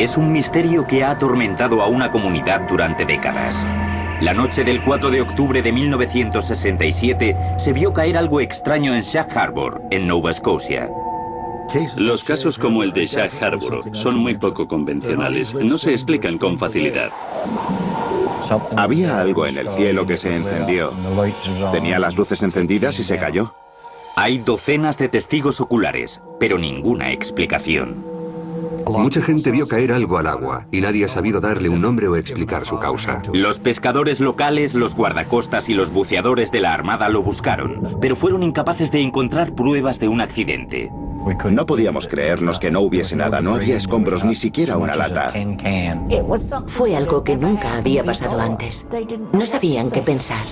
Es un misterio que ha atormentado a una comunidad durante décadas. La noche del 4 de octubre de 1967 se vio caer algo extraño en Shag Harbor, en Nova Scotia. Los casos como el de Shag Harbor son muy poco convencionales, no se explican con facilidad. Había algo en el cielo que se encendió. Tenía las luces encendidas y se cayó. Hay docenas de testigos oculares, pero ninguna explicación. Mucha gente vio caer algo al agua y nadie ha sabido darle un nombre o explicar su causa. Los pescadores locales, los guardacostas y los buceadores de la Armada lo buscaron, pero fueron incapaces de encontrar pruebas de un accidente. No podíamos creernos que no hubiese nada, no había escombros, ni siquiera una lata. Fue algo que nunca había pasado antes. No sabían qué pensar.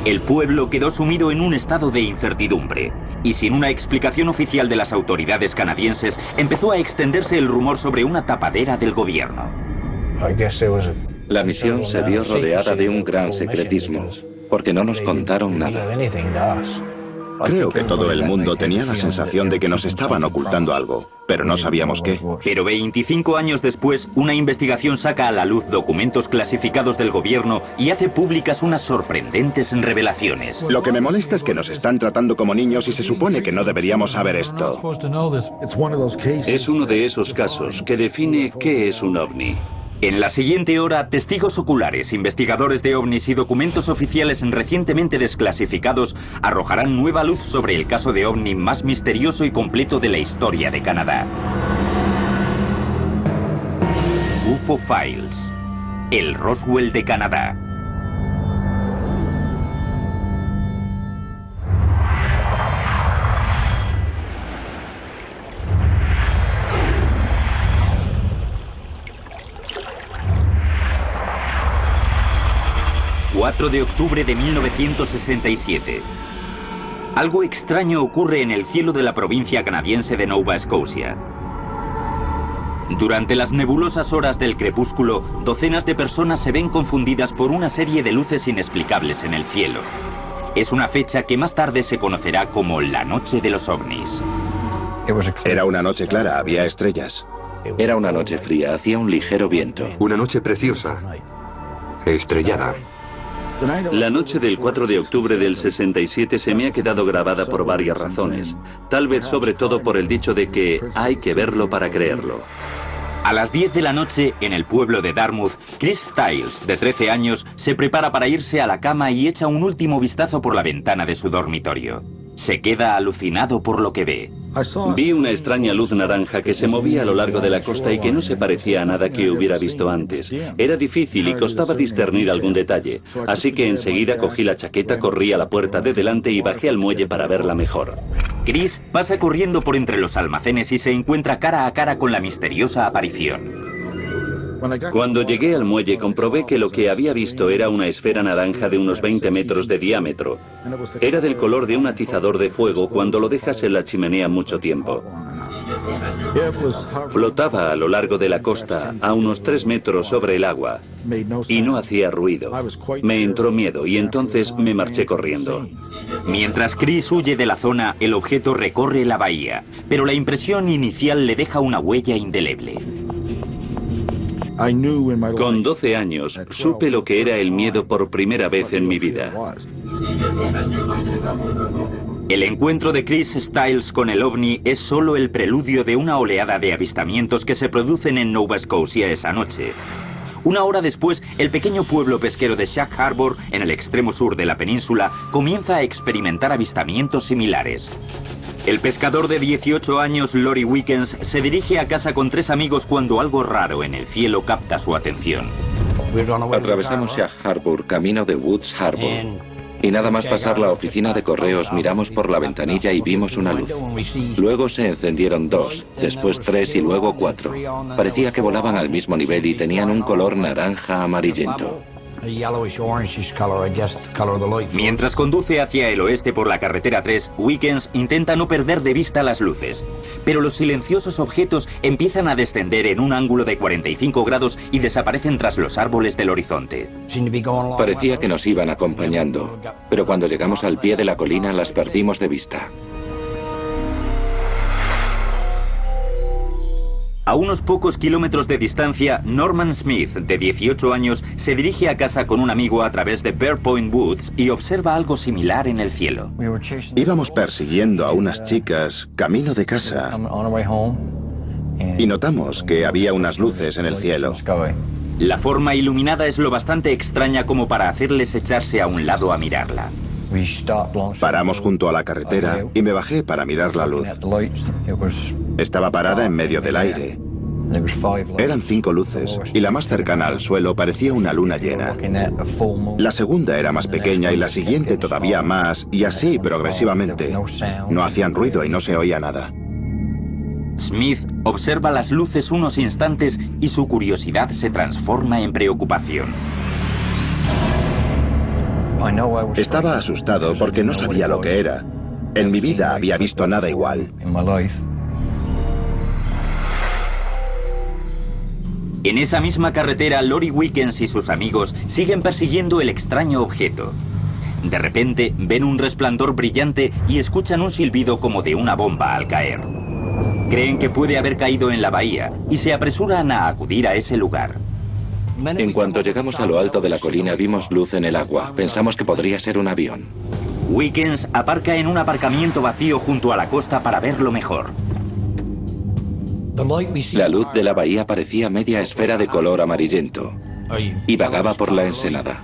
El pueblo quedó sumido en un estado de incertidumbre, y sin una explicación oficial de las autoridades canadienses, empezó a extenderse el rumor sobre una tapadera del gobierno. La misión se vio rodeada de un gran secretismo, porque no nos contaron nada. Creo que todo el mundo tenía la sensación de que nos estaban ocultando algo, pero no sabíamos qué. Pero 25 años después, una investigación saca a la luz documentos clasificados del gobierno y hace públicas unas sorprendentes revelaciones. Lo que me molesta es que nos están tratando como niños y se supone que no deberíamos saber esto. Es uno de esos casos que define qué es un ovni. En la siguiente hora, testigos oculares, investigadores de ovnis y documentos oficiales recientemente desclasificados arrojarán nueva luz sobre el caso de ovni más misterioso y completo de la historia de Canadá. UFO Files, el Roswell de Canadá. ...4 de octubre de 1967. Algo extraño ocurre en el cielo de la provincia canadiense de Nova Scotia. Durante las nebulosas horas del crepúsculo, docenas de personas se ven confundidas por una serie de luces inexplicables en el cielo. Es una fecha que más tarde se conocerá como la Noche de los OVNIs. Era una noche clara, había estrellas. Era una noche fría, hacía un ligero viento. Una noche preciosa, estrellada. La noche del 4 de octubre del 67 se me ha quedado grabada por varias razones. Tal vez sobre todo por el dicho de que hay que verlo para creerlo. A las 10 de la noche, en el pueblo de Dartmouth, Chris Stiles, de 13 años, se prepara para irse a la cama y echa un último vistazo por la ventana de su dormitorio. Se queda alucinado por lo que ve. Vi una extraña luz naranja que se movía a lo largo de la costa y que no se parecía a nada que hubiera visto antes. Era difícil y costaba discernir algún detalle, así que enseguida cogí la chaqueta, corrí a la puerta de delante y bajé al muelle para verla mejor. Chris pasa corriendo por entre los almacenes y se encuentra cara a cara con la misteriosa aparición. Cuando llegué al muelle comprobé que lo que había visto era una esfera naranja de unos 20 metros de diámetro. Era del color de un atizador de fuego cuando lo dejas en la chimenea mucho tiempo. Flotaba a lo largo de la costa, a unos 3 metros sobre el agua, y no hacía ruido. Me entró miedo y entonces me marché corriendo. Mientras Chris huye de la zona, el objeto recorre la bahía, pero la impresión inicial le deja una huella indeleble. Con 12 años, supe lo que era el miedo por primera vez en mi vida. El encuentro de Chris Stiles con el ovni es solo el preludio de una oleada de avistamientos que se producen en Nova Scotia esa noche. Una hora después, el pequeño pueblo pesquero de Shag Harbor, en el extremo sur de la península, comienza a experimentar avistamientos similares. El pescador de 18 años, Lori Wickens, se dirige a casa con 3 amigos cuando algo raro en el cielo capta su atención. Atravesamos Shag Harbor, camino de Woods Harbor. Y nada más pasar la oficina de correos, miramos por la ventanilla y vimos una luz. Luego se encendieron 2, después 3 y luego 4. Parecía que volaban al mismo nivel y tenían un color naranja amarillento. Mientras conduce hacia el oeste por la carretera 3, Wickens intenta no perder de vista las luces. Pero los silenciosos objetos empiezan a descender en un ángulo de 45 grados y desaparecen tras los árboles del horizonte. Parecía que nos iban acompañando, pero cuando llegamos al pie de la colina las perdimos de vista. A unos pocos kilómetros de distancia, Norman Smith, de 18 años, se dirige a casa con un amigo a través de Bear Point Woods y observa algo similar en el cielo. Íbamos persiguiendo a unas chicas camino de casa y notamos que había unas luces en el cielo. La forma iluminada es lo bastante extraña como para hacerles echarse a un lado a mirarla. Paramos junto a la carretera y me bajé para mirar la luz. Estaba parada en medio del aire. Eran 5 luces y la más cercana al suelo parecía una luna llena. La segunda era más pequeña y la siguiente todavía más, y así progresivamente. No hacían ruido y no se oía nada. Smith observa las luces unos instantes y su curiosidad se transforma en preocupación. Estaba asustado porque no sabía lo que era. En mi vida había visto nada igual. En esa misma carretera, Lori Wickens y sus amigos siguen persiguiendo el extraño objeto. De repente, ven un resplandor brillante y escuchan un silbido como de una bomba al caer. Creen que puede haber caído en la bahía y se apresuran a acudir a ese lugar. En cuanto llegamos a lo alto de la colina vimos luz en el agua. Pensamos que podría ser un avión. Wickens aparca en un aparcamiento vacío junto a la costa para verlo mejor. La luz de la bahía parecía media esfera de color amarillento y vagaba por la ensenada.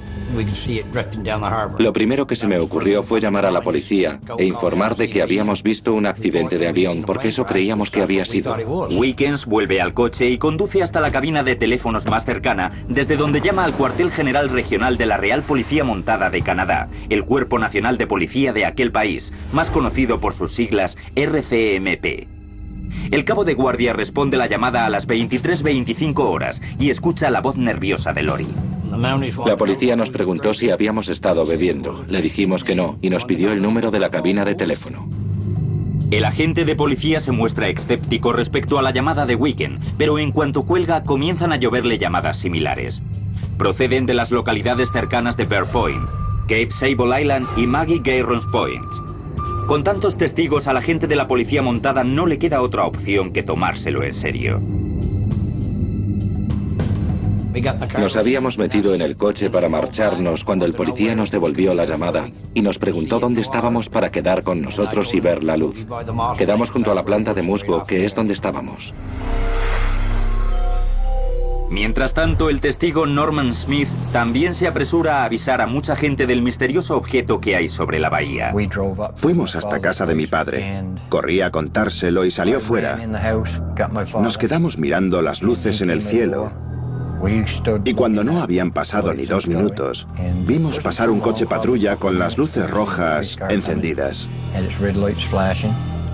Lo primero que se me ocurrió fue llamar a la policía e informar de que habíamos visto un accidente de avión, porque eso creíamos que había sido. Wickens vuelve al coche y conduce hasta la cabina de teléfonos más cercana, desde donde llama al cuartel general regional de la Real Policía Montada de Canadá, el Cuerpo Nacional de Policía de aquel país, más conocido por sus siglas RCMP. El cabo de guardia responde la llamada a las 23:25 horas y escucha la voz nerviosa de Lori. La policía nos preguntó si habíamos estado bebiendo. Le dijimos que no y nos pidió el número de la cabina de teléfono. El agente de policía se muestra escéptico respecto a la llamada de Wicken, pero en cuanto cuelga comienzan a lloverle llamadas similares. Proceden de las localidades cercanas de Bear Point, Cape Sable Island y Maggie Gayrons Point. Con tantos testigos, al agente de la policía montada no le queda otra opción que tomárselo en serio. Nos habíamos metido en el coche para marcharnos cuando el policía nos devolvió la llamada y nos preguntó dónde estábamos para quedar con nosotros y ver la luz. Quedamos junto a la planta de musgo, que es donde estábamos. Mientras tanto, el testigo Norman Smith también se apresura a avisar a mucha gente del misterioso objeto que hay sobre la bahía. Fuimos hasta casa de mi padre. Corrí a contárselo y salió fuera. Nos quedamos mirando las luces en el cielo. Y cuando no habían pasado ni 2 minutos, vimos pasar un coche patrulla con las luces rojas encendidas.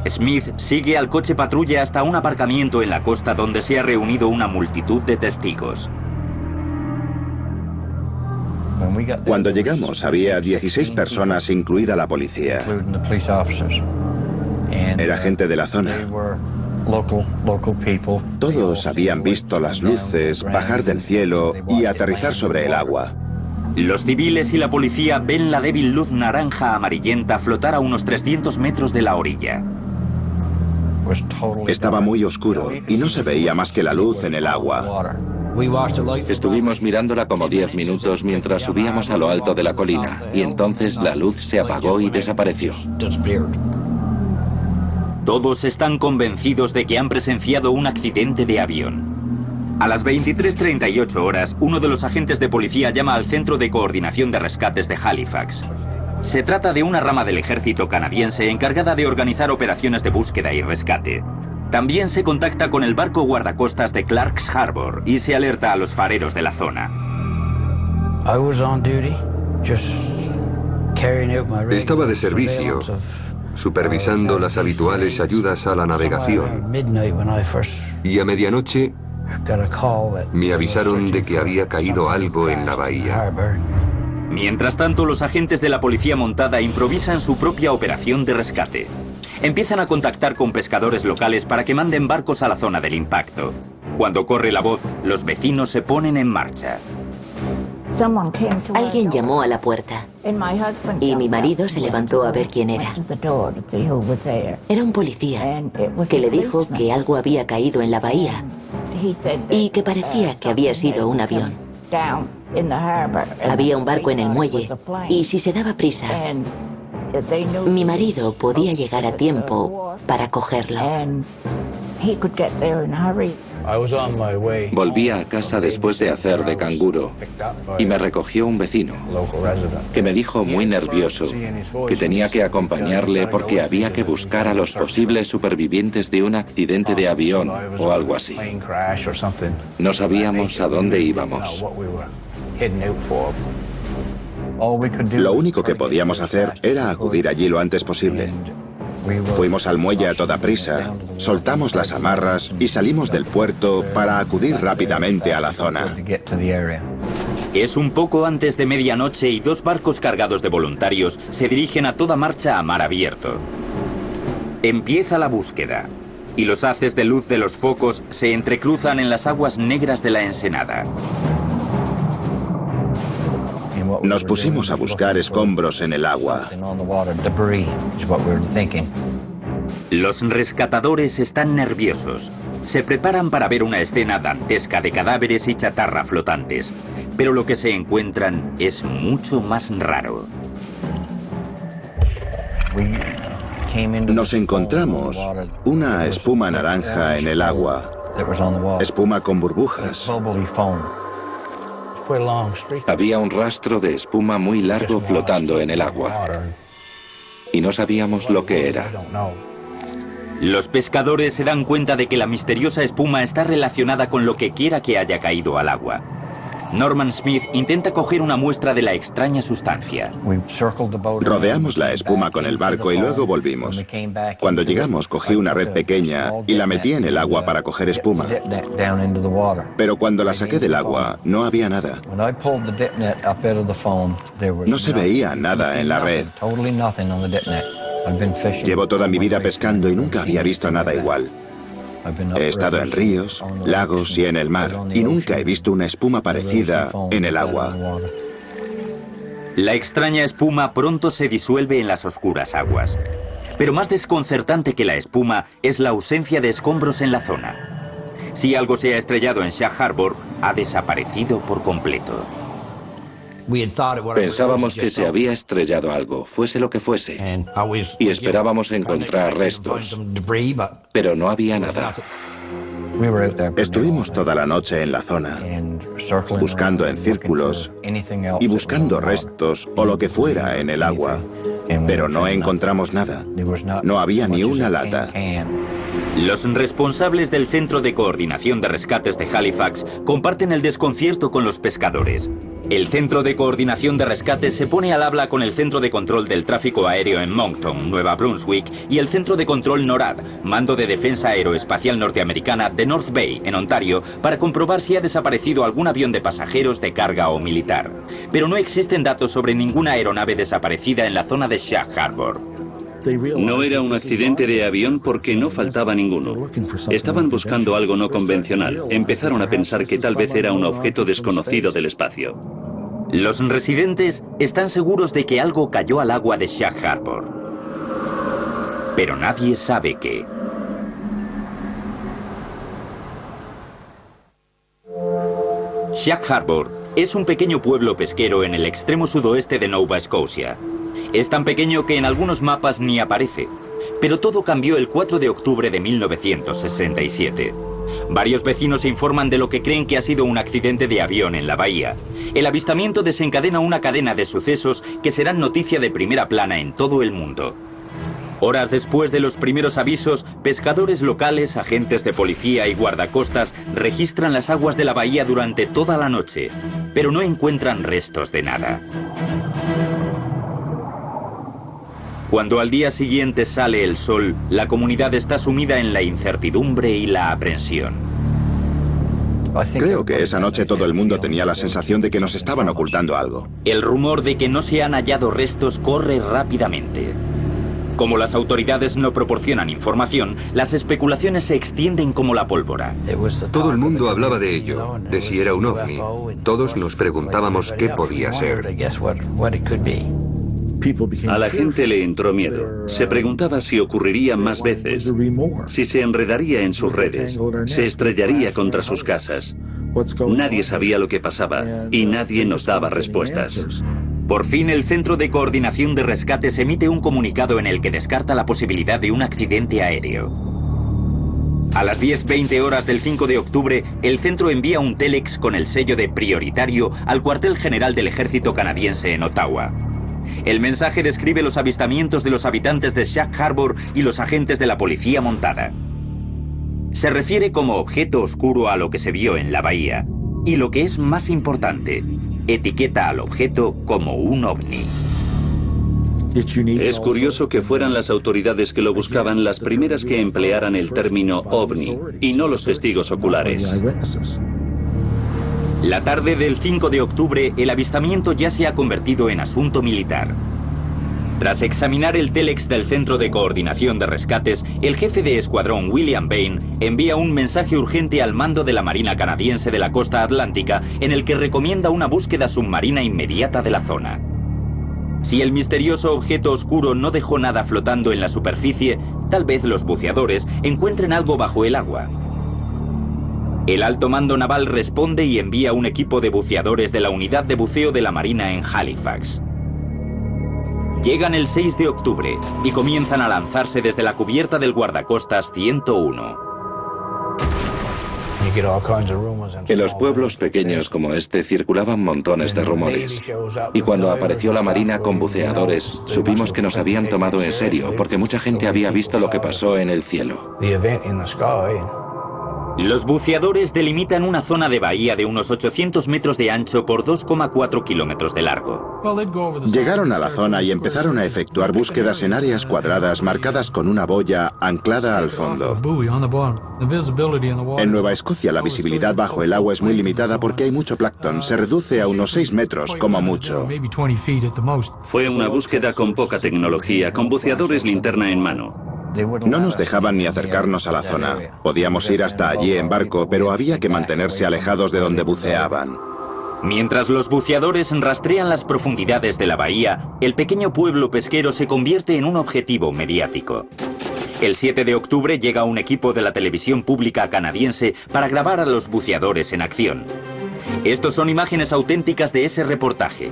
Smith sigue al coche patrulla hasta un aparcamiento en la costa donde se ha reunido una multitud de testigos. Cuando llegamos había 16 personas, incluida la policía. Era gente de la zona. Todos habían visto las luces bajar del cielo y aterrizar sobre el agua. Los civiles y la policía ven la débil luz naranja amarillenta flotar a unos 300 metros de la orilla. Estaba muy oscuro y no se veía más que la luz en el agua. Estuvimos mirándola como 10 minutos mientras subíamos a lo alto de la colina y entonces la luz se apagó y desapareció. Todos están convencidos de que han presenciado un accidente de avión. A las 23:38 horas, uno de los agentes de policía llama al Centro de Coordinación de Rescates de Halifax. Se trata de una rama del ejército canadiense encargada de organizar operaciones de búsqueda y rescate. También se contacta con el barco guardacostas de Clark's Harbour y se alerta a los fareros de la zona. Estaba de servicio, supervisando las habituales ayudas a la navegación. Y a medianoche me avisaron de que había caído algo en la bahía. Mientras tanto, los agentes de la policía montada improvisan su propia operación de rescate. Empiezan a contactar con pescadores locales para que manden barcos a la zona del impacto. Cuando corre la voz, los vecinos se ponen en marcha. Alguien llamó a la puerta y mi marido se levantó a ver quién era. Era un policía que le dijo que algo había caído en la bahía y que parecía que había sido un avión. Había un barco en el muelle y si se daba prisa, mi marido podía llegar a tiempo para cogerlo. Volvía a casa después de hacer de canguro y me recogió un vecino que me dijo muy nervioso que tenía que acompañarle porque había que buscar a los posibles supervivientes de un accidente de avión o algo así. No sabíamos a dónde íbamos. Lo único que podíamos hacer era acudir allí lo antes posible. Fuimos al muelle a toda prisa, soltamos las amarras y salimos del puerto para acudir rápidamente a la zona. Es un poco antes de medianoche y 2 barcos cargados de voluntarios se dirigen a toda marcha a mar abierto. Empieza la búsqueda y los haces de luz de los focos se entrecruzan en las aguas negras de la ensenada. Nos pusimos a buscar escombros en el agua. Los rescatadores están nerviosos. Se preparan para ver una escena dantesca de cadáveres y chatarra flotantes. Pero lo que se encuentran es mucho más raro. Nos encontramos una espuma naranja en el agua. Espuma con burbujas. Había un rastro de espuma muy largo flotando en el agua y no sabíamos lo que era. Los pescadores se dan cuenta de que la misteriosa espuma está relacionada con lo que quiera que haya caído al agua. Norman Smith intenta coger una muestra de la extraña sustancia. Rodeamos la espuma con el barco y luego volvimos. Cuando llegamos cogí una red pequeña y la metí en el agua para coger espuma. Pero cuando la saqué del agua no había nada. No se veía nada en la red. Llevo toda mi vida pescando y nunca había visto nada igual. He estado en ríos, lagos y en el mar y nunca he visto una espuma parecida en el agua. La extraña espuma pronto se disuelve en las oscuras aguas. Pero más desconcertante que la espuma es la ausencia de escombros en la zona. Si algo se ha estrellado en Shag Harbor, ha desaparecido por completo. Pensábamos que se había estrellado algo, fuese lo que fuese, y esperábamos encontrar restos, pero no había nada. Estuvimos toda la noche en la zona, buscando en círculos y buscando restos o lo que fuera en el agua, pero no encontramos nada. No había ni una lata. Los responsables del Centro de Coordinación de Rescates de Halifax comparten el desconcierto con los pescadores. El Centro de Coordinación de Rescates se pone al habla con el Centro de Control del Tráfico Aéreo en Moncton, Nueva Brunswick, y el Centro de Control NORAD, Mando de Defensa Aeroespacial Norteamericana de North Bay, en Ontario, para comprobar si ha desaparecido algún avión de pasajeros, de carga o militar. Pero no existen datos sobre ninguna aeronave desaparecida en la zona de Shag Harbor. No era un accidente de avión porque no faltaba ninguno. Estaban buscando algo no convencional. Empezaron a pensar que tal vez era un objeto desconocido del espacio. Los residentes están seguros de que algo cayó al agua de Shag Harbor. Pero nadie sabe qué. Shag Harbor es un pequeño pueblo pesquero en el extremo sudoeste de Nova Scotia. Es tan pequeño que en algunos mapas ni aparece. Pero todo cambió el 4 de octubre de 1967. Varios vecinos informan de lo que creen que ha sido un accidente de avión en la bahía. El avistamiento desencadena una cadena de sucesos que serán noticia de primera plana en todo el mundo. Horas después de los primeros avisos, pescadores locales, agentes de policía y guardacostas registran las aguas de la bahía durante toda la noche, pero no encuentran restos de nada. Cuando al día siguiente sale el sol, la comunidad está sumida en la incertidumbre y la aprensión. Creo que esa noche todo el mundo tenía la sensación de que nos estaban ocultando algo. El rumor de que no se han hallado restos corre rápidamente. Como las autoridades no proporcionan información, las especulaciones se extienden como la pólvora. Todo el mundo hablaba de ello, de si era un ovni. Todos nos preguntábamos qué podía ser. A la gente le entró miedo. Se preguntaba si ocurriría más veces, si se enredaría en sus redes, se estrellaría contra sus casas. Nadie sabía lo que pasaba y nadie nos daba respuestas. Por fin, el Centro de Coordinación de Rescates emite un comunicado en el que descarta la posibilidad de un accidente aéreo. A las 10:20 horas del 5 de octubre, el centro envía un telex con el sello de prioritario al cuartel general del ejército canadiense en Ottawa. El mensaje describe los avistamientos de los habitantes de Sag Harbor y los agentes de la policía montada. Se refiere como objeto oscuro a lo que se vio en la bahía. Y lo que es más importante, etiqueta al objeto como un ovni. Es curioso que fueran las autoridades que lo buscaban las primeras que emplearan el término ovni y no los testigos oculares. La tarde del 5 de octubre, el avistamiento ya se ha convertido en asunto militar. Tras examinar el telex del Centro de Coordinación de Rescates, el jefe de escuadrón William Bain envía un mensaje urgente al mando de la Marina Canadiense de la Costa Atlántica en el que recomienda una búsqueda submarina inmediata de la zona. Si el misterioso objeto oscuro no dejó nada flotando en la superficie, tal vez los buceadores encuentren algo bajo el agua. El alto mando naval responde y envía un equipo de buceadores de la unidad de buceo de la Marina en Halifax. Llegan el 6 de octubre y comienzan a lanzarse desde la cubierta del guardacostas 101. En los pueblos pequeños como este circulaban montones de rumores. Y cuando apareció la Marina con buceadores, supimos que nos habían tomado en serio, porque mucha gente había visto lo que pasó en el cielo. Los buceadores delimitan una zona de bahía de unos 800 metros de ancho por 2,4 kilómetros de largo. Llegaron a la zona y empezaron a efectuar búsquedas en áreas cuadradas marcadas con una boya anclada al fondo. En Nueva Escocia la visibilidad bajo el agua es muy limitada porque hay mucho plancton. Se reduce a unos 6 metros como mucho. Fue una búsqueda con poca tecnología, con buceadores linterna en mano. No nos dejaban ni acercarnos a la zona. Podíamos ir hasta allí en barco, pero había que mantenerse alejados de donde buceaban. Mientras los buceadores rastrean las profundidades de la bahía, el pequeño pueblo pesquero se convierte en un objetivo mediático. El 7 de octubre llega un equipo de la televisión pública canadiense para grabar a los buceadores en acción. Estos son imágenes auténticas de ese reportaje.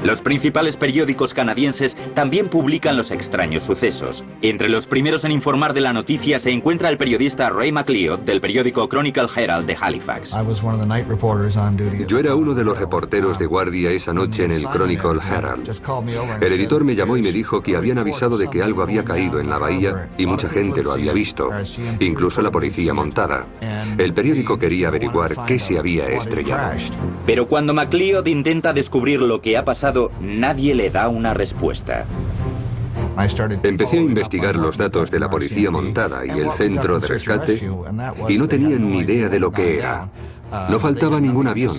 Los principales periódicos canadienses también publican los extraños sucesos. Entre los primeros en informar de la noticia se encuentra el periodista Ray McLeod del periódico Chronicle Herald de Halifax. Yo era uno de los reporteros de guardia esa noche en el Chronicle Herald. El editor me llamó y me dijo que habían avisado de que algo había caído en la bahía y mucha gente lo había visto, incluso la policía montada. El periódico quería averiguar qué se había estrellado. Pero cuando McLeod intenta descubrir lo que ha pasado, nadie le da una respuesta. Empecé a investigar los datos de la policía montada y el centro de rescate y no tenían ni idea de lo que era. No faltaba ningún avión.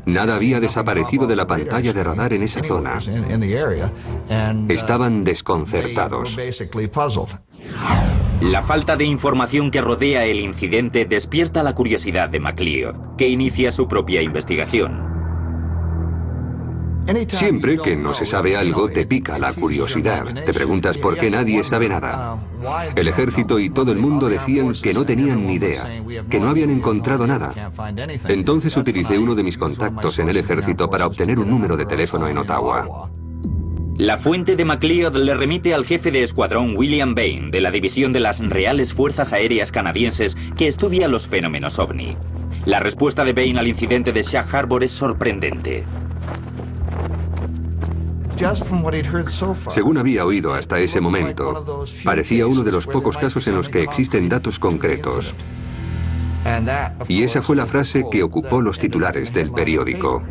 Nada había desaparecido de la pantalla de radar en esa zona. Estaban desconcertados. La falta de información que rodea el incidente despierta la curiosidad de McLeod, que inicia su propia investigación. Siempre que no se sabe algo, te pica la curiosidad. Te preguntas por qué nadie sabe nada. El ejército y todo el mundo decían que no tenían ni idea, que no habían encontrado nada. Entonces utilicé uno de mis contactos en el ejército para obtener un número de teléfono en Ottawa. La fuente de McLeod le remite al jefe de escuadrón William Bain, de la División de las Reales Fuerzas Aéreas Canadienses, que estudia los fenómenos ovni. La respuesta de Bain al incidente de Sag Harbor es sorprendente. Según había oído hasta ese momento, parecía uno de los pocos casos en los que existen datos concretos. Y esa fue la frase que ocupó los titulares del periódico.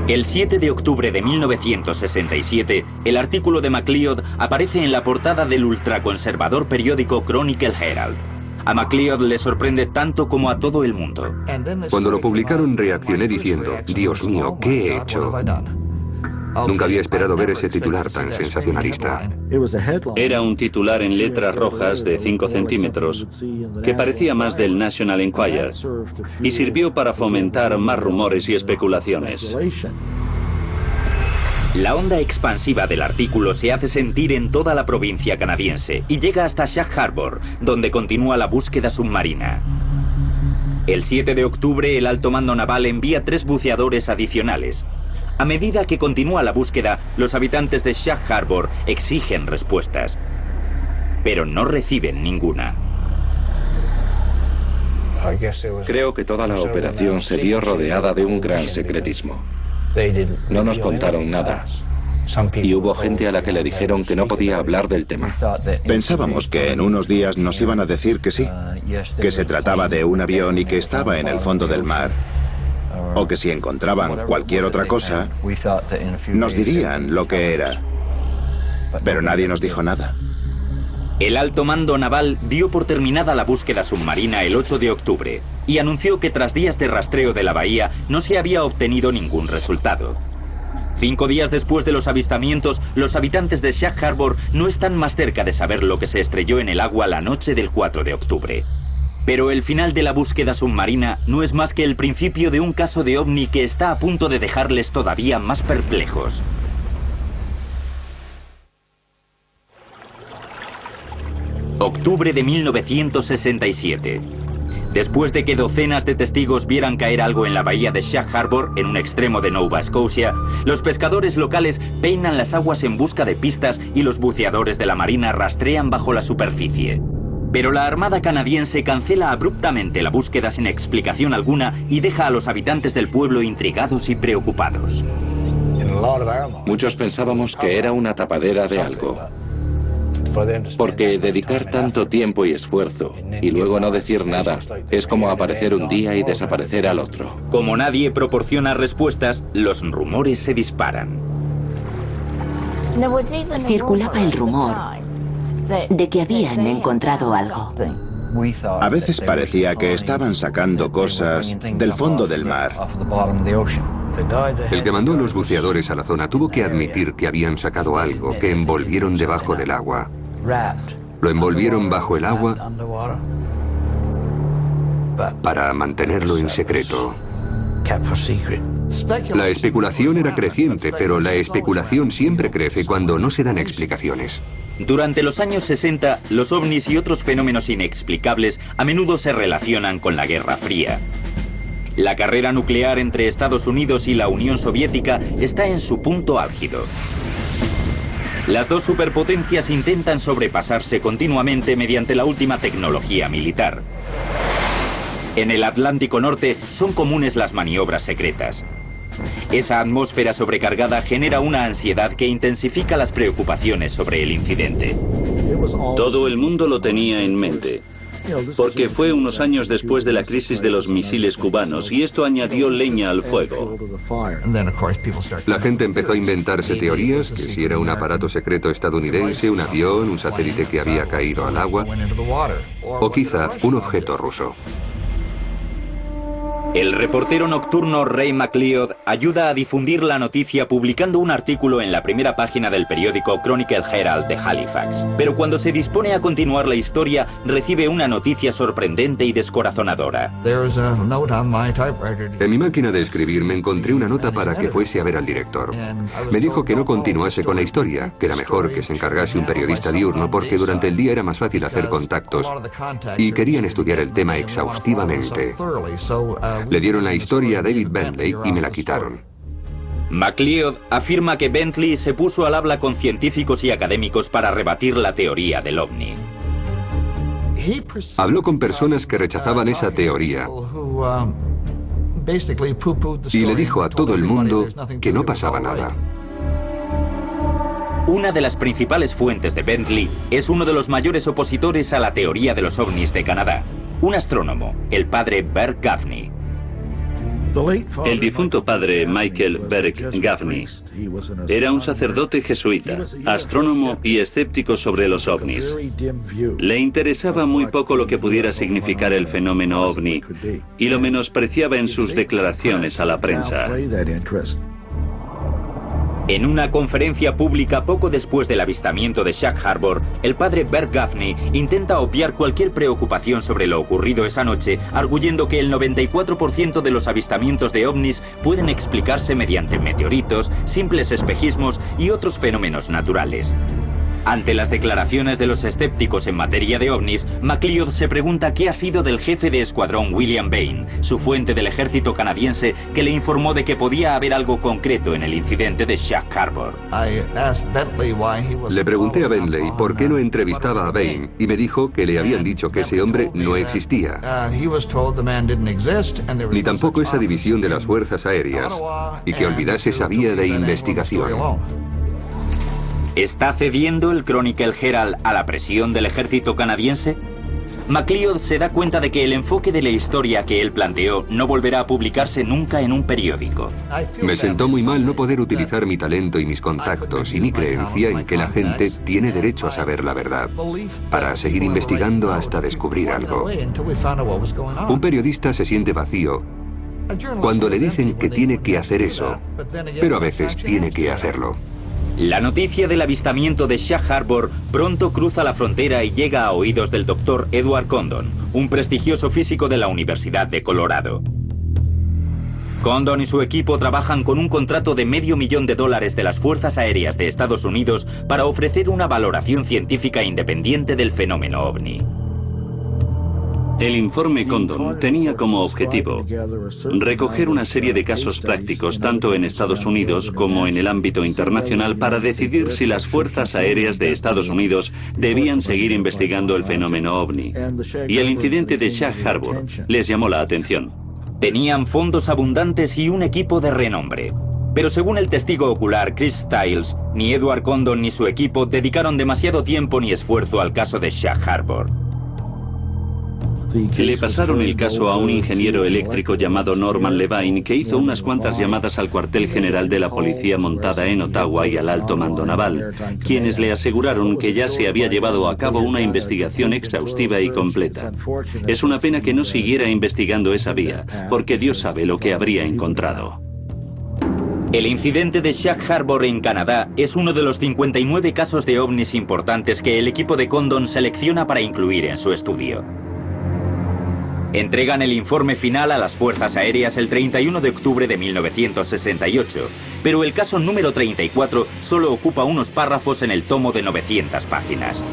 El 7 de octubre de 1967, el artículo de McLeod aparece en la portada del ultraconservador periódico Chronicle Herald. A McLeod le sorprende tanto como a todo el mundo. Cuando lo publicaron reaccioné diciendo, Dios mío, ¿qué he hecho? Nunca había esperado ver ese titular tan sensacionalista. Era un titular en letras rojas de 5 centímetros que parecía más del National Enquirer y sirvió para fomentar más rumores y especulaciones. La onda expansiva del artículo se hace sentir en toda la provincia canadiense y llega hasta Sag Harbor, donde continúa la búsqueda submarina. El 7 de octubre, el Alto Mando Naval envía 3 buceadores adicionales. A medida que continúa la búsqueda, los habitantes de Sag Harbor exigen respuestas, pero no reciben ninguna. Creo que toda la operación se vio rodeada de un gran secretismo. No nos contaron nada. Y hubo gente a la que le dijeron que no podía hablar del tema. Pensábamos que en unos días nos iban a decir que sí, que se trataba de un avión y que estaba en el fondo del mar, o que si encontraban cualquier otra cosa, nos dirían lo que era. Pero nadie nos dijo nada. El Alto Mando Naval dio por terminada la búsqueda submarina el 8 de octubre y anunció que tras días de rastreo de la bahía no se había obtenido ningún resultado. 5 días después de los avistamientos, los habitantes de Sag Harbor no están más cerca de saber lo que se estrelló en el agua la noche del 4 de octubre. Pero el final de la búsqueda submarina no es más que el principio de un caso de ovni que está a punto de dejarles todavía más perplejos. Octubre de 1967. Después de que docenas de testigos vieran caer algo en la bahía de Sag Harbor, en un extremo de Nova Scotia, los pescadores locales peinan las aguas en busca de pistas y los buceadores de la Marina rastrean bajo la superficie. Pero la Armada canadiense cancela abruptamente la búsqueda sin explicación alguna y deja a los habitantes del pueblo intrigados y preocupados. Muchos pensábamos que era una tapadera de algo. Porque dedicar tanto tiempo y esfuerzo y luego no decir nada es como aparecer un día y desaparecer al otro. Como nadie proporciona respuestas, los rumores se disparan. Circulaba el rumor de que habían encontrado algo. A veces parecía que estaban sacando cosas del fondo del mar. El que mandó a los buceadores a la zona tuvo que admitir que habían sacado algo que envolvieron debajo del agua. Lo envolvieron bajo el agua para mantenerlo en secreto. La especulación era creciente, pero la especulación siempre crece cuando no se dan explicaciones. Durante los años 60, los ovnis y otros fenómenos inexplicables a menudo se relacionan con la Guerra Fría. La carrera nuclear entre Estados Unidos y la Unión Soviética está en su punto álgido. Las dos superpotencias intentan sobrepasarse continuamente mediante la última tecnología militar. En el Atlántico Norte son comunes las maniobras secretas. Esa atmósfera sobrecargada genera una ansiedad que intensifica las preocupaciones sobre el incidente. Todo el mundo lo tenía en mente, porque fue unos años después de la crisis de los misiles cubanos y esto añadió leña al fuego. La gente empezó a inventarse teorías, que si era un aparato secreto estadounidense, un avión, un satélite que había caído al agua, o quizá un objeto ruso. El reportero nocturno Ray McLeod ayuda a difundir la noticia publicando un artículo en la primera página del periódico Chronicle Herald de Halifax. Pero cuando se dispone a continuar la historia, recibe una noticia sorprendente y descorazonadora. En mi máquina de escribir me encontré una nota para que fuese a ver al director. Me dijo que no continuase con la historia, que era mejor que se encargase un periodista diurno porque durante el día era más fácil hacer contactos y querían estudiar el tema exhaustivamente. Le dieron la historia a David Bentley y me la quitaron. McLeod afirma que Bentley se puso al habla con científicos y académicos para rebatir la teoría del ovni. Habló con personas que rechazaban esa teoría y le dijo a todo el mundo que no pasaba nada. Una de las principales fuentes de Bentley es uno de los mayores opositores a la teoría de los ovnis de Canadá, un astrónomo, el padre Bert Gaffney. El difunto padre Michael Berg Gaffney era un sacerdote jesuita, astrónomo y escéptico sobre los ovnis. Le interesaba muy poco lo que pudiera significar el fenómeno ovni y lo menospreciaba en sus declaraciones a la prensa. En una conferencia pública poco después del avistamiento de Shag Harbor, el padre Bert Gaffney intenta obviar cualquier preocupación sobre lo ocurrido esa noche, arguyendo que el 94% de los avistamientos de ovnis pueden explicarse mediante meteoritos, simples espejismos y otros fenómenos naturales. Ante las declaraciones de los escépticos en materia de ovnis, MacLeod se pregunta qué ha sido del jefe de escuadrón William Bain, su fuente del ejército canadiense, que le informó de que podía haber algo concreto en el incidente de Shag Harbor. Le pregunté a Bentley por qué no entrevistaba a Bain y me dijo que le habían dicho que ese hombre no existía, ni tampoco esa división de las fuerzas aéreas, y que olvidase esa vía de investigación. ¿Está cediendo el Chronicle Herald a la presión del ejército canadiense? MacLeod se da cuenta de que el enfoque de la historia que él planteó no volverá a publicarse nunca en un periódico. Me sentó muy mal no poder utilizar mi talento y mis contactos y mi creencia en que la gente tiene derecho a saber la verdad, para seguir investigando hasta descubrir algo. Un periodista se siente vacío cuando le dicen que tiene que hacer eso, pero a veces tiene que hacerlo. La noticia del avistamiento de Shag Harbor pronto cruza la frontera y llega a oídos del doctor Edward Condon, un prestigioso físico de la Universidad de Colorado. Condon y su equipo trabajan con un contrato de $500,000 de las Fuerzas Aéreas de Estados Unidos para ofrecer una valoración científica independiente del fenómeno ovni. El informe Condon tenía como objetivo recoger una serie de casos prácticos tanto en Estados Unidos como en el ámbito internacional para decidir si las fuerzas aéreas de Estados Unidos debían seguir investigando el fenómeno ovni. Y el incidente de Shag Harbor les llamó la atención. Tenían fondos abundantes y un equipo de renombre. Pero según el testigo ocular Chris Stiles, ni Edward Condon ni su equipo dedicaron demasiado tiempo ni esfuerzo al caso de Shag Harbor. Le pasaron el caso a un ingeniero eléctrico llamado Norman Levine, que hizo unas cuantas llamadas al cuartel general de la policía montada en Ottawa y al alto mando naval, quienes le aseguraron que ya se había llevado a cabo una investigación exhaustiva y completa. Es una pena que no siguiera investigando esa vía, porque Dios sabe lo que habría encontrado. El incidente de Shag Harbor en Canadá es uno de los 59 casos de ovnis importantes que el equipo de Condon selecciona para incluir en su estudio. Entregan el informe final a las Fuerzas Aéreas el 31 de octubre de 1968, pero el caso número 34 solo ocupa unos párrafos en el tomo de 900 páginas.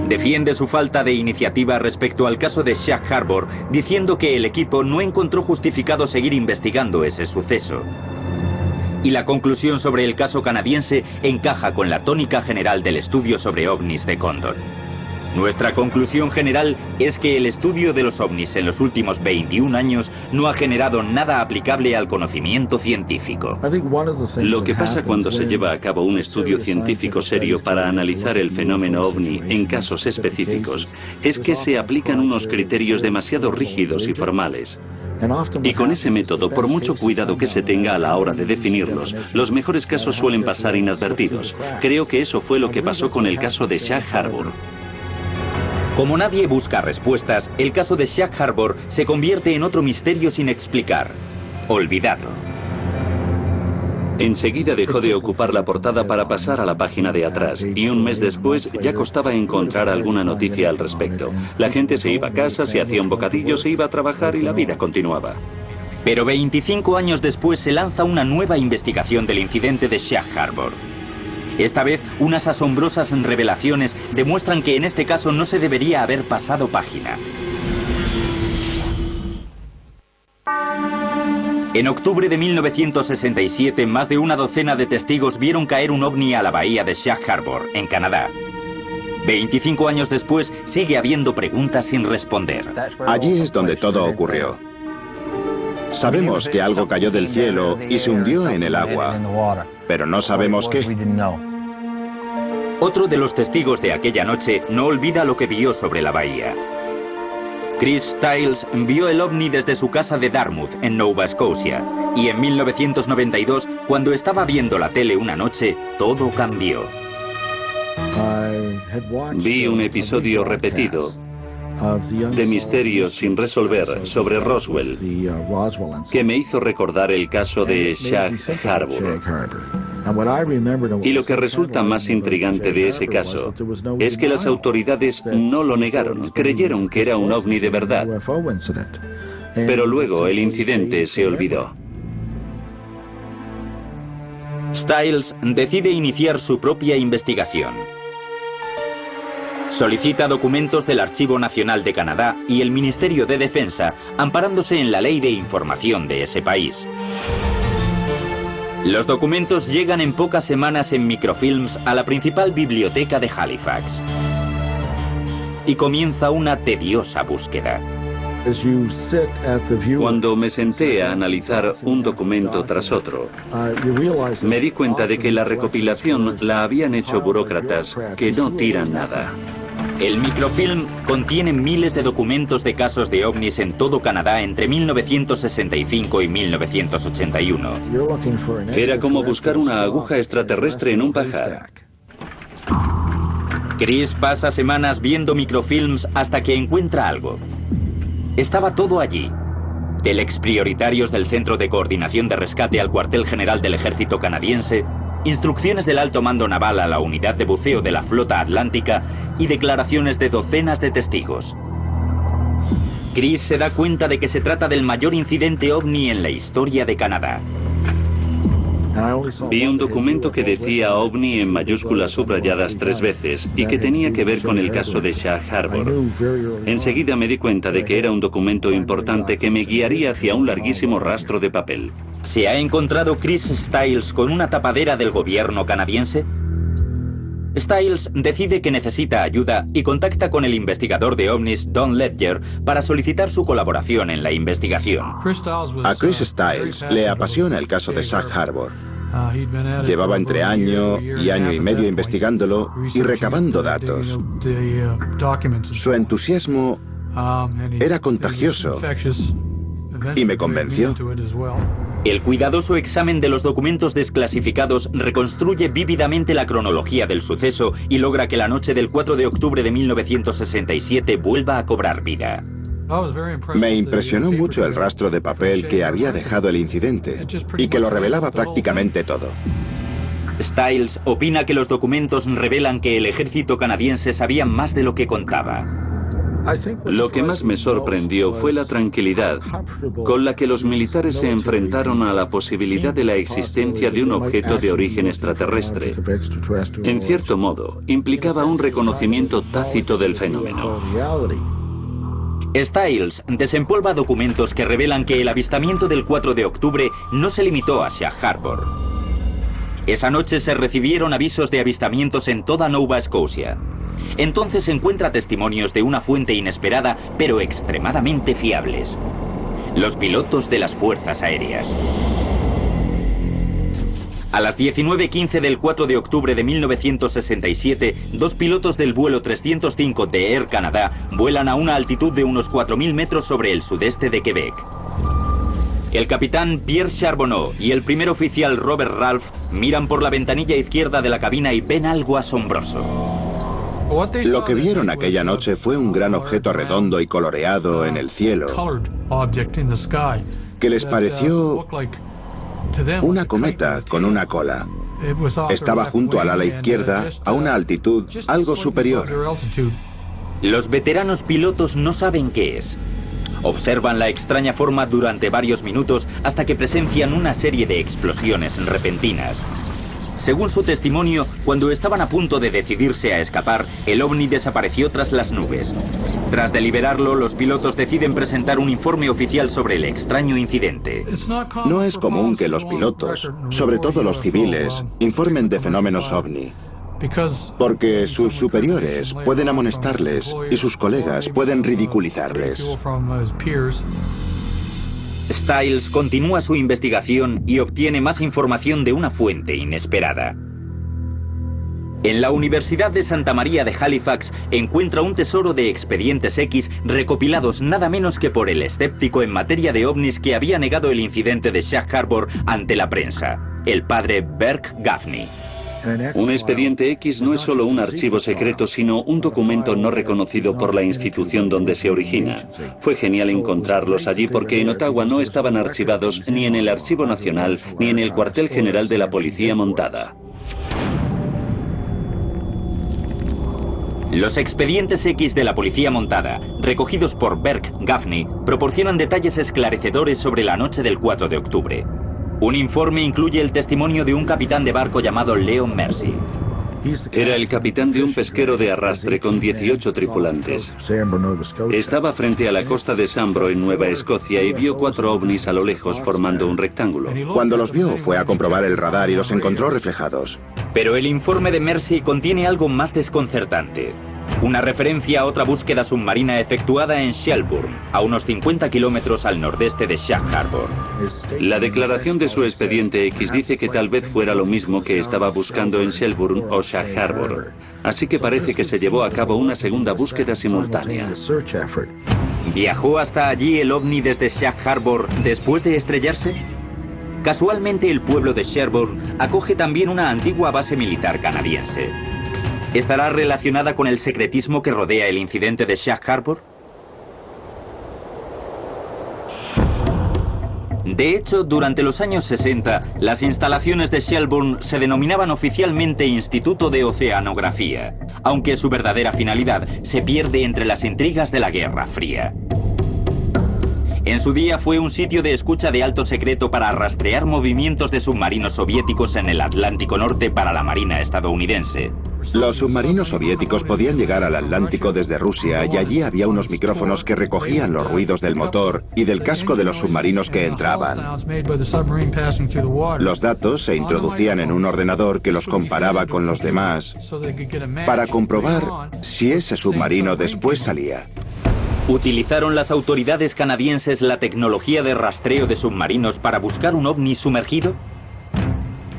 Defiende su falta de iniciativa respecto al caso de Shag Harbor, diciendo que el equipo no encontró justificado seguir investigando ese suceso. Y la conclusión sobre el caso canadiense encaja con la tónica general del estudio sobre ovnis de Condon. Nuestra conclusión general es que el estudio de los ovnis en los últimos 21 años no ha generado nada aplicable al conocimiento científico. Lo que pasa cuando se lleva a cabo un estudio científico serio para analizar el fenómeno ovni en casos específicos es que se aplican unos criterios demasiado rígidos y formales. Y con ese método, por mucho cuidado que se tenga a la hora de definirlos, los mejores casos suelen pasar inadvertidos. Creo que eso fue lo que pasó con el caso de Shag Harbor. Como nadie busca respuestas, el caso de Shag Harbor se convierte en otro misterio sin explicar. Olvidado. Enseguida dejó de ocupar la portada para pasar a la página de atrás, y un mes después ya costaba encontrar alguna noticia al respecto. La gente se iba a casa, se hacía un bocadillo, se iba a trabajar y la vida continuaba. Pero 25 años después se lanza una nueva investigación del incidente de Shag Harbor. Esta vez, unas asombrosas revelaciones demuestran que en este caso no se debería haber pasado página. En octubre de 1967, más de una docena de testigos vieron caer un ovni a la bahía de Shag Harbor, en Canadá. 25 años después, sigue habiendo preguntas sin responder. Allí es donde todo ocurrió. Sabemos que algo cayó del cielo y se hundió en el agua, pero no sabemos qué. Otro de los testigos de aquella noche no olvida lo que vio sobre la bahía. Chris Stiles vio el ovni desde su casa de Dartmouth, en Nova Scotia, y en 1992, cuando estaba viendo la tele una noche, todo cambió. Vi un episodio repetido de misterios sin resolver sobre Roswell, que me hizo recordar el caso de Shag Harbor. Y lo que resulta más intrigante de ese caso es que las autoridades no lo negaron, creyeron que era un ovni de verdad. Pero luego el incidente se olvidó. Stiles decide iniciar su propia investigación. Solicita documentos del Archivo Nacional de Canadá y el Ministerio de Defensa, amparándose en la ley de información de ese país. Los documentos llegan en pocas semanas en microfilms a la principal biblioteca de Halifax. Y comienza una tediosa búsqueda. Cuando me senté a analizar un documento tras otro, me di cuenta de que la recopilación la habían hecho burócratas que no tiran nada. El microfilm contiene miles de documentos de casos de ovnis en todo Canadá entre 1965 y 1981. Era como buscar una aguja extraterrestre en un pajar. Chris pasa semanas viendo microfilms hasta que encuentra algo. Estaba todo allí. Telex prioritarios del Centro de Coordinación de Rescate al Cuartel General del Ejército Canadiense, instrucciones del Alto Mando Naval a la Unidad de Buceo de la Flota Atlántica y declaraciones de docenas de testigos. Chris se da cuenta de que se trata del mayor incidente ovni en la historia de Canadá. Vi un documento que decía OVNI en mayúsculas subrayadas 3 veces y que tenía que ver con el caso de Shag Harbor. Enseguida me di cuenta de que era un documento importante que me guiaría hacia un larguísimo rastro de papel. ¿Se ha encontrado Chris Stiles con una tapadera del gobierno canadiense? Stiles decide que necesita ayuda y contacta con el investigador de ovnis Don Ledger para solicitar su colaboración en la investigación. A Chris Stiles le apasiona el caso de Shag Harbor. Llevaba entre año y medio investigándolo y recabando datos. Su entusiasmo era contagioso y me convenció. El cuidadoso examen de los documentos desclasificados reconstruye vívidamente la cronología del suceso y logra que la noche del 4 de octubre de 1967 vuelva a cobrar vida. Me impresionó mucho el rastro de papel que había dejado el incidente y que lo revelaba prácticamente todo. Stiles opina que los documentos revelan que el ejército canadiense sabía más de lo que contaba. Lo que más me sorprendió fue la tranquilidad con la que los militares se enfrentaron a la posibilidad de la existencia de un objeto de origen extraterrestre. En cierto modo, implicaba un reconocimiento tácito del fenómeno. Stiles desempolva documentos que revelan que el avistamiento del 4 de octubre no se limitó a Shag Harbor. Esa noche se recibieron avisos de avistamientos en toda Nova Scotia. Entonces encuentra testimonios de una fuente inesperada, pero extremadamente fiables: los pilotos de las fuerzas aéreas. A las 19:15 del 4 de octubre de 1967, 2 pilotos del vuelo 305 de Air Canada vuelan a una altitud de unos 4.000 metros sobre el sudeste de Quebec. El capitán Pierre Charbonneau y el primer oficial Robert Ralph miran por la ventanilla izquierda de la cabina y ven algo asombroso. Lo que vieron aquella noche fue un gran objeto redondo y coloreado en el cielo, que les pareció una cometa con una cola. Estaba junto al ala izquierda, a una altitud algo superior. Los veteranos pilotos no saben qué es. Observan la extraña forma durante varios minutos hasta que presencian una serie de explosiones repentinas. Según su testimonio, cuando estaban a punto de decidirse a escapar, el ovni desapareció tras las nubes. Tras deliberarlo, los pilotos deciden presentar un informe oficial sobre el extraño incidente. No es común que los pilotos, sobre todo los civiles, informen de fenómenos ovni, porque sus superiores pueden amonestarles y sus colegas pueden ridiculizarles. Stiles continúa su investigación y obtiene más información de una fuente inesperada. En la Universidad de Santa María de Halifax encuentra un tesoro de expedientes X recopilados nada menos que por el escéptico en materia de ovnis que había negado el incidente de Shag Harbor ante la prensa, el padre Burke Gaffney. Un expediente X no es solo un archivo secreto, sino un documento no reconocido por la institución donde se origina. Fue genial encontrarlos allí porque en Ottawa no estaban archivados ni en el Archivo Nacional ni en el cuartel general de la Policía Montada. Los expedientes X de la Policía Montada, recogidos por Burke Gaffney, proporcionan detalles esclarecedores sobre la noche del 4 de octubre. Un informe incluye el testimonio de un capitán de barco llamado Leon Mercy. Era el capitán de un pesquero de arrastre con 18 tripulantes. Estaba frente a la costa de Sambro, en Nueva Escocia, y vio 4 ovnis a lo lejos formando un rectángulo. Cuando los vio, fue a comprobar el radar y los encontró reflejados. Pero el informe de Mercy contiene algo más desconcertante. Una referencia a otra búsqueda submarina efectuada en Shelburne, a unos 50 kilómetros al nordeste de Shag Harbor. La declaración de su expediente X dice que tal vez fuera lo mismo que estaba buscando en Shelburne o Shag Harbor. Así que parece que se llevó a cabo una segunda búsqueda simultánea. ¿Viajó hasta allí el ovni desde Shag Harbor después de estrellarse? Casualmente, el pueblo de Shelburne acoge también una antigua base militar canadiense. ¿Estará relacionada con el secretismo que rodea el incidente de Shag Harbor? De hecho, durante los años 60, las instalaciones de Shelburne se denominaban oficialmente Instituto de Oceanografía, aunque su verdadera finalidad se pierde entre las intrigas de la Guerra Fría. En su día fue un sitio de escucha de alto secreto para rastrear movimientos de submarinos soviéticos en el Atlántico Norte para la Marina estadounidense. Los submarinos soviéticos podían llegar al Atlántico desde Rusia y allí había unos micrófonos que recogían los ruidos del motor y del casco de los submarinos que entraban. Los datos se introducían en un ordenador que los comparaba con los demás para comprobar si ese submarino después salía. ¿Utilizaron las autoridades canadienses la tecnología de rastreo de submarinos para buscar un ovni sumergido?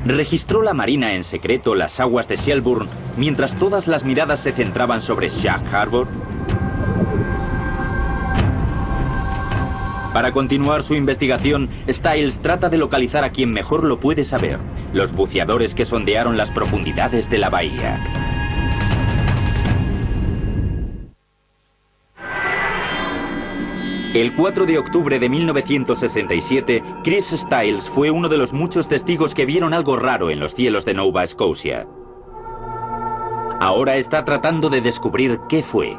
¿Registró la Marina en secreto las aguas de Shelburne mientras todas las miradas se centraban sobre Shag Harbor? Para continuar su investigación, Stiles trata de localizar a quien mejor lo puede saber: los buceadores que sondearon las profundidades de la bahía. El 4 de octubre de 1967, Chris Stiles fue uno de los muchos testigos que vieron algo raro en los cielos de Nova Scotia. Ahora está tratando de descubrir qué fue.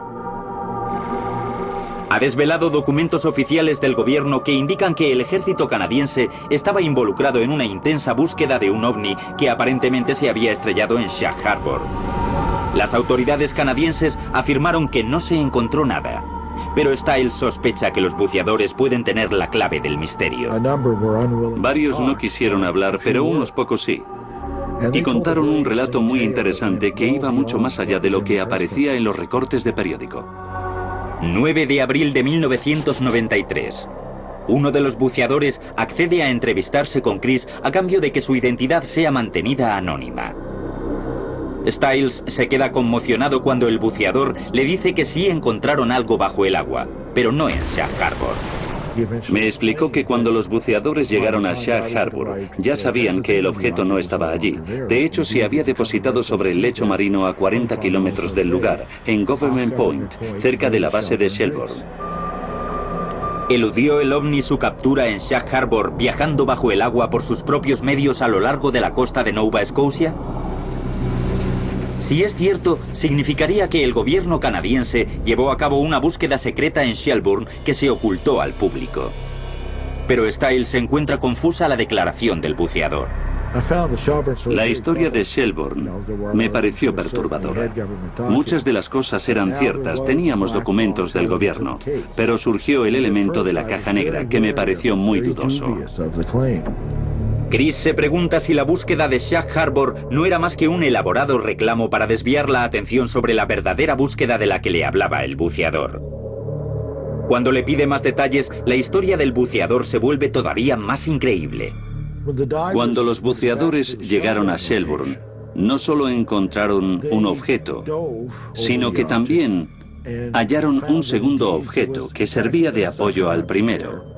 Ha desvelado documentos oficiales del gobierno que indican que el ejército canadiense estaba involucrado en una intensa búsqueda de un ovni que aparentemente se había estrellado en Shag Harbor. Las autoridades canadienses afirmaron que no se encontró nada. Pero Stiles sospecha que los buceadores pueden tener la clave del misterio. Varios no quisieron hablar, pero unos pocos sí. Y contaron un relato muy interesante que iba mucho más allá de lo que aparecía en los recortes de periódico. 9 de abril de 1993. Uno de los buceadores accede a entrevistarse con Chris a cambio de que su identidad sea mantenida anónima. Stiles se queda conmocionado cuando el buceador le dice que sí encontraron algo bajo el agua, pero no en Shag Harbor. Me explicó que cuando los buceadores llegaron a Shag Harbor, ya sabían que el objeto no estaba allí. De hecho, se había depositado sobre el lecho marino a 40 kilómetros del lugar, en Government Point, cerca de la base de Shelburne. ¿Eludió el ovni su captura en Shag Harbor viajando bajo el agua por sus propios medios a lo largo de la costa de Nova Scotia? Si es cierto, significaría que el gobierno canadiense llevó a cabo una búsqueda secreta en Shelburne que se ocultó al público. Pero Stiles encuentra confusa la declaración del buceador. La historia de Shelburne me pareció perturbadora. Muchas de las cosas eran ciertas, teníamos documentos del gobierno, pero surgió el elemento de la caja negra que me pareció muy dudoso. Chris se pregunta si la búsqueda de Shag Harbor no era más que un elaborado reclamo para desviar la atención sobre la verdadera búsqueda de la que le hablaba el buceador. Cuando le pide más detalles, la historia del buceador se vuelve todavía más increíble. Cuando los buceadores llegaron a Shelburne, no solo encontraron un objeto, sino que también hallaron un segundo objeto que servía de apoyo al primero.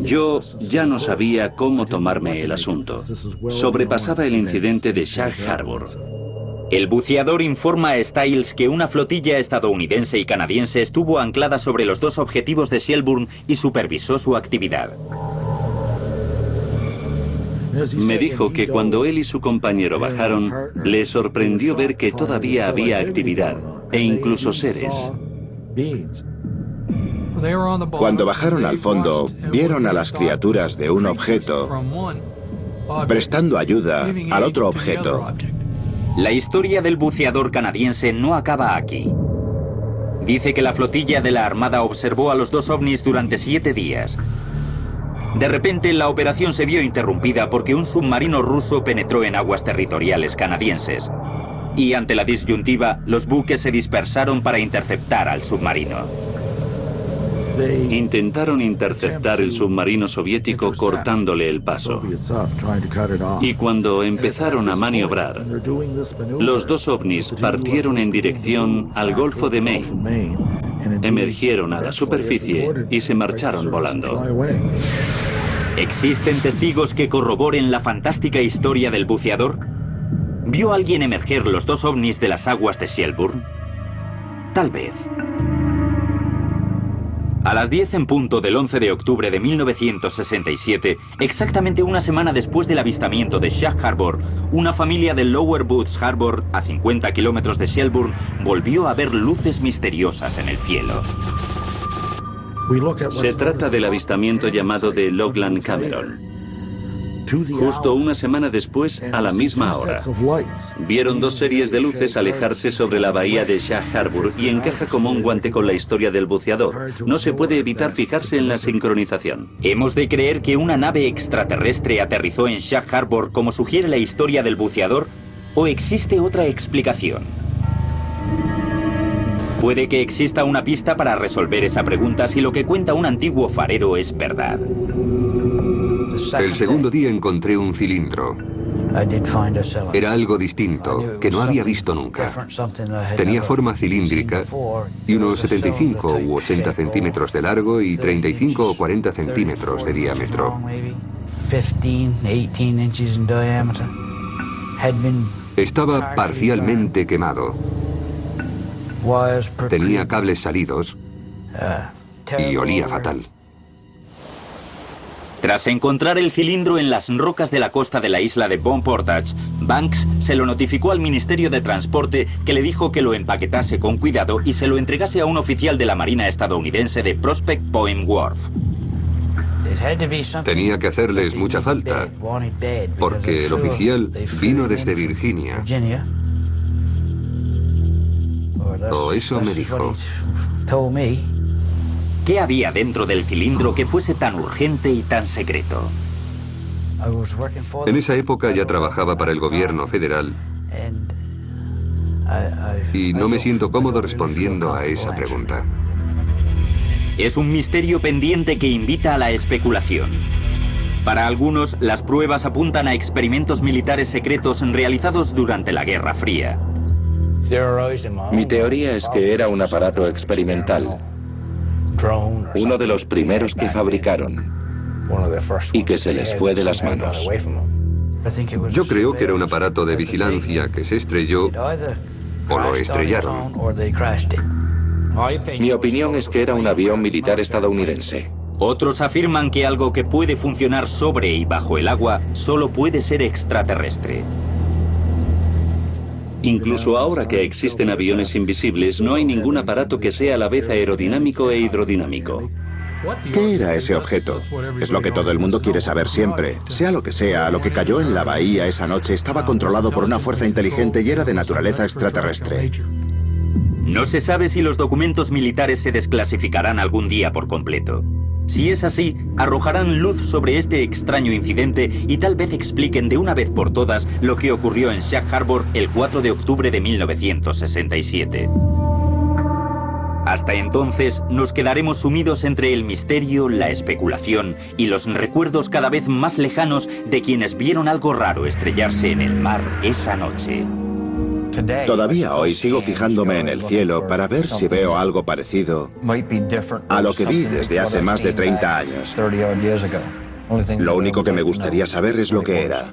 Yo ya no sabía cómo tomarme el asunto. Sobrepasaba el incidente de Shag Harbor. El buceador informa a Stiles que una flotilla estadounidense y canadiense estuvo anclada sobre los dos objetivos de Shelburne y supervisó su actividad. Me dijo que cuando él y su compañero bajaron, le sorprendió ver que todavía había actividad, e incluso seres. Cuando bajaron al fondo, vieron a las criaturas de un objeto prestando ayuda al otro objeto. La historia del buceador canadiense no acaba aquí. Dice que la flotilla de la Armada observó a los dos ovnis durante 7 días. De repente, la operación se vio interrumpida porque un submarino ruso penetró en aguas territoriales canadienses. Y ante la disyuntiva, los buques se dispersaron para interceptar al submarino. Intentaron interceptar el submarino soviético cortándole el paso. Y cuando empezaron a maniobrar, los dos ovnis partieron en dirección al Golfo de Maine, emergieron a la superficie y se marcharon volando. ¿Existen testigos que corroboren la fantástica historia del buceador? ¿Vio alguien emerger los dos ovnis de las aguas de Shelburne? Tal vez. A las 10 en punto del 11 de octubre de 1967, exactamente una semana después del avistamiento de Shag Harbor, una familia de Lower Woods Harbor, a 50 kilómetros de Shelburne, volvió a ver luces misteriosas en el cielo. Se trata del avistamiento llamado de Logland Cameron. Justo una semana después, a la misma hora, vieron dos series de luces alejarse sobre la bahía de Shag Harbor y encaja como un guante con la historia del buceador. No se puede evitar fijarse en la sincronización. ¿Hemos de creer que una nave extraterrestre aterrizó en Shag Harbor como sugiere la historia del buceador? ¿O existe otra explicación? Puede que exista una pista para resolver esa pregunta si lo que cuenta un antiguo farero es verdad. El segundo día encontré un cilindro. Era algo distinto, que no había visto nunca. Tenía forma cilíndrica y unos 75 u 80 centímetros de largo y 35 o 40 centímetros de diámetro. Estaba parcialmente quemado. Tenía cables salidos y olía fatal. Tras encontrar el cilindro en las rocas de la costa de la isla de Bon Portage, Banks se lo notificó al Ministerio de Transporte, que le dijo que lo empaquetase con cuidado y se lo entregase a un oficial de la Marina estadounidense de Prospect Point Wharf. Tenía que hacerles mucha falta, porque el oficial vino desde Virginia. O eso me dijo. ¿Qué había dentro del cilindro que fuese tan urgente y tan secreto? En esa época ya trabajaba para el gobierno federal y no me siento cómodo respondiendo a esa pregunta. Es un misterio pendiente que invita a la especulación. Para algunos, las pruebas apuntan a experimentos militares secretos realizados durante la Guerra Fría. Mi teoría es que era un aparato experimental, uno de los primeros que fabricaron y que se les fue de las manos. Yo creo que era un aparato de vigilancia que se estrelló o lo estrellaron. Mi opinión es que era un avión militar estadounidense. Otros afirman que algo que puede funcionar sobre y bajo el agua solo puede ser extraterrestre. Incluso ahora que existen aviones invisibles, no hay ningún aparato que sea a la vez aerodinámico e hidrodinámico. ¿Qué era ese objeto? Es lo que todo el mundo quiere saber siempre. Sea lo que sea, lo que cayó en la bahía esa noche estaba controlado por una fuerza inteligente y era de naturaleza extraterrestre. No se sabe si los documentos militares se desclasificarán algún día por completo. Si es así, arrojarán luz sobre este extraño incidente y tal vez expliquen de una vez por todas lo que ocurrió en Shag Harbor el 4 de octubre de 1967. Hasta entonces, nos quedaremos sumidos entre el misterio, la especulación y los recuerdos cada vez más lejanos de quienes vieron algo raro estrellarse en el mar esa noche. Todavía hoy sigo fijándome en el cielo para ver si veo algo parecido a lo que vi desde hace más de 30 años. Lo único que me gustaría saber es lo que era.